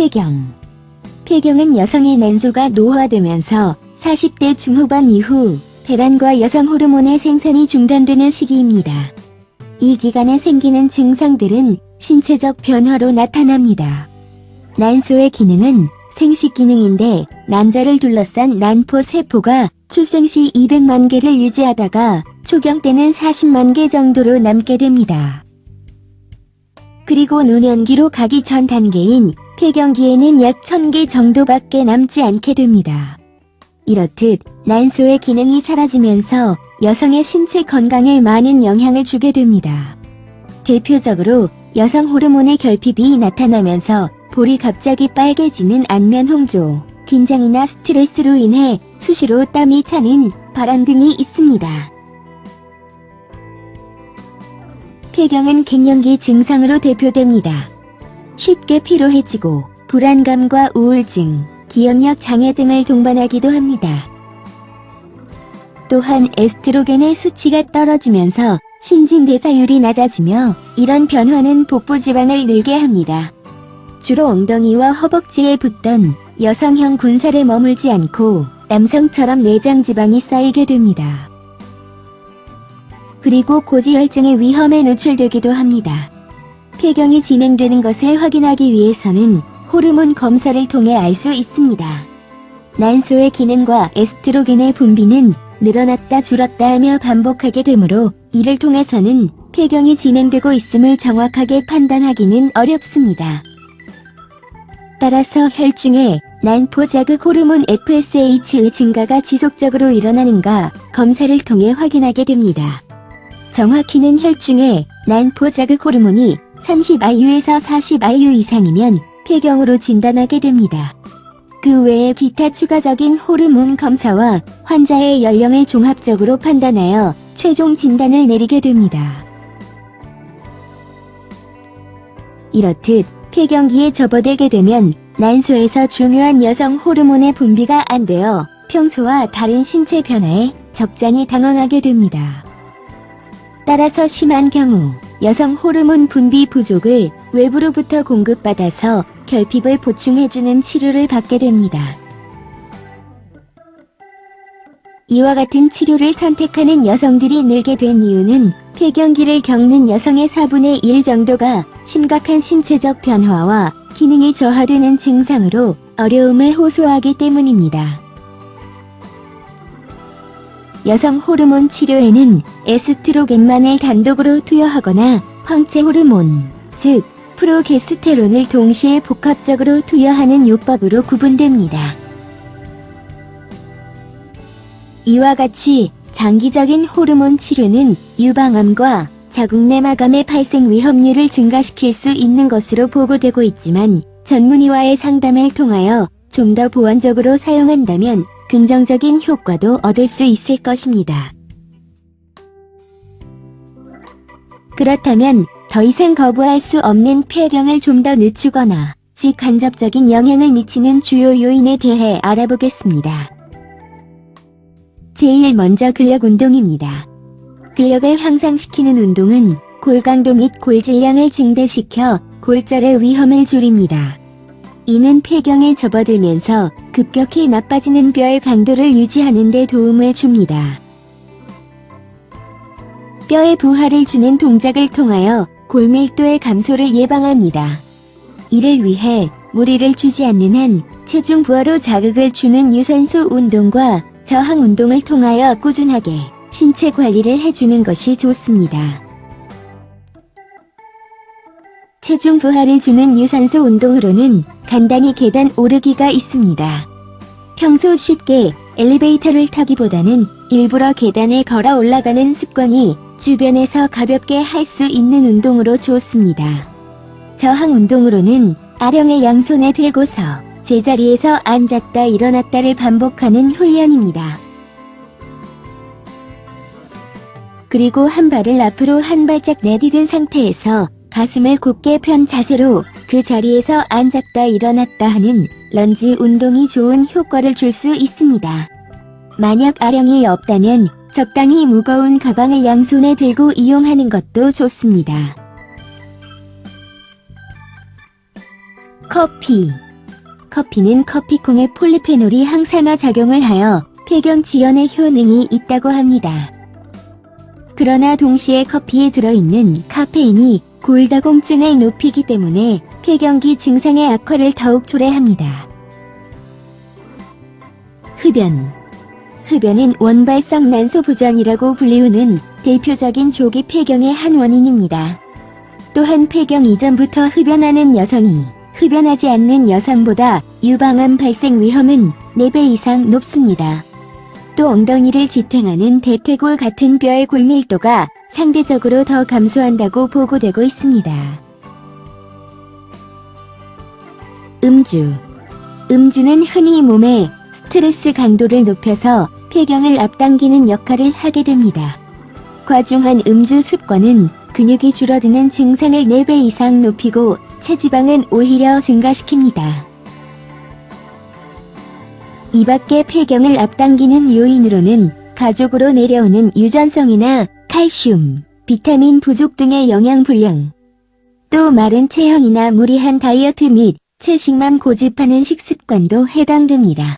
폐경. 폐경은 여성의 난소가 노화되면서 40대 중후반 이후 배란과 여성 호르몬의 생산이 중단되는 시기입니다. 이 기간에 생기는 증상들은 신체적 변화로 나타납니다. 난소의 기능은 생식 기능인데 난자를 둘러싼 난포 세포가 출생 시 200만 개를 유지하다가 초경 때는 40만 개 정도로 남게 됩니다. 그리고 노년기로 가기 전 단계인 폐경기에는 약 1000개 정도밖에 남지 않게 됩니다. 이렇듯 난소의 기능이 사라지면서 여성의 신체 건강에 많은 영향을 주게 됩니다. 대표적으로 여성 호르몬의 결핍이 나타나면서 볼이 갑자기 빨개지는 안면 홍조, 긴장이나 스트레스로 인해 수시로 땀이 차는 발한 등이 있습니다. 폐경은 갱년기 증상으로 대표됩니다. 쉽게 피로해지고 불안감과 우울증, 기억력 장애 등을 동반하기도 합니다. 또한 에스트로겐의 수치가 떨어지면서 신진대사율이 낮아지며 이런 변화는 복부 지방을 늘게 합니다. 주로 엉덩이와 허벅지에 붙던 여성형 군살에 머물지 않고 남성처럼 내장 지방이 쌓이게 됩니다. 그리고 고지혈증의 위험에 노출되기도 합니다. 폐경이 진행되는 것을 확인하기 위해서는 호르몬 검사를 통해 알 수 있습니다. 난소의 기능과 에스트로겐의 분비는 늘어났다 줄었다 하며 반복하게 되므로 이를 통해서는 폐경이 진행되고 있음을 정확하게 판단하기는 어렵습니다. 따라서 혈중에 난포 자극 호르몬 FSH의 증가가 지속적으로 일어나는가 검사를 통해 확인하게 됩니다. 정확히는 혈중에 난포 자극 호르몬이 30IU에서 40IU 이상이면 폐경으로 진단하게 됩니다. 그 외에 기타 추가적인 호르몬 검사와 환자의 연령을 종합적으로 판단하여 최종 진단을 내리게 됩니다. 이렇듯 폐경기에 접어들게 되면 난소에서 중요한 여성 호르몬의 분비가 안 되어 평소와 다른 신체 변화에 적잖이 당황하게 됩니다. 따라서 심한 경우 여성 호르몬 분비 부족을 외부로부터 공급받아서 결핍을 보충해주는 치료를 받게 됩니다. 이와 같은 치료를 선택하는 여성들이 늘게 된 이유는 폐경기를 겪는 여성의 4분의 1 정도가 심각한 신체적 변화와 기능이 저하되는 증상으로 어려움을 호소하기 때문입니다. 여성 호르몬 치료에는 에스트로겐만을 단독으로 투여하거나 황체 호르몬, 즉 프로게스테론을 동시에 복합적으로 투여하는 요법으로 구분됩니다. 이와 같이 장기적인 호르몬 치료는 유방암과 자궁내막암의 발생 위험률을 증가시킬 수 있는 것으로 보고되고 있지만 전문의와의 상담을 통하여 좀 더 보완적으로 사용한다면 긍정적인 효과도 얻을 수 있을 것입니다. 그렇다면 더 이상 거부할 수 없는 폐경을 좀 더 늦추거나 직간접적인 영향을 미치는 주요 요인에 대해 알아보겠습니다. 제일 먼저 근력 운동입니다. 근력을 향상시키는 운동은 골강도 및 골질량을 증대시켜 골절의 위험을 줄입니다. 이는 폐경에 접어들면서 급격히 나빠지는 뼈의 강도를 유지하는 데 도움을 줍니다. 뼈에 부하를 주는 동작을 통하여 골밀도의 감소를 예방합니다. 이를 위해 무리를 주지 않는 한 체중 부하로 자극을 주는 유산소 운동과 저항 운동을 통하여 꾸준하게 신체 관리를 해주는 것이 좋습니다. 체중 부하를 주는 유산소 운동으로는 간단히 계단 오르기가 있습니다. 평소 쉽게 엘리베이터를 타기보다는 일부러 계단에 걸어 올라가는 습관이 주변에서 가볍게 할 수 있는 운동으로 좋습니다. 저항 운동으로는 아령을 양손에 들고서 제자리에서 앉았다 일어났다를 반복하는 훈련입니다. 그리고 한 발을 앞으로 한 발짝 내디딘 상태에서 가슴을 곧게 편 자세로 그 자리에서 앉았다 일어났다 하는 런지 운동이 좋은 효과를 줄 수 있습니다. 만약 아령이 없다면 적당히 무거운 가방을 양손에 들고 이용하는 것도 좋습니다. 커피. 커피는 커피콩의 폴리페놀이 항산화 작용을 하여 폐경 지연의 효능이 있다고 합니다. 그러나 동시에 커피에 들어있는 카페인이 골다공증을 높이기 때문에 폐경기 증상의 악화를 더욱 초래합니다. 흡연은 원발성 난소 부전이라고 불리우는 대표적인 조기 폐경의 한 원인입니다. 또한 폐경 이전부터 흡연하는 여성이 흡연하지 않는 여성보다 유방암 발생 위험은 4배 이상 높습니다. 또 엉덩이를 지탱하는 대퇴골 같은 뼈의 골밀도가 상대적으로 더 감소한다고 보고되고 있습니다. 음주는 흔히 몸의 스트레스 강도를 높여서 폐경을 앞당기는 역할을 하게 됩니다. 과중한 음주 습관은 근육이 줄어드는 증상을 4배 이상 높이고 체지방은 오히려 증가시킵니다. 이 밖에 폐경을 앞당기는 요인으로는 가족으로 내려오는 유전성이나 칼슘, 비타민 부족 등의 영양 불량, 또 마른 체형이나 무리한 다이어트 및 채식만 고집하는 식습관도 해당됩니다.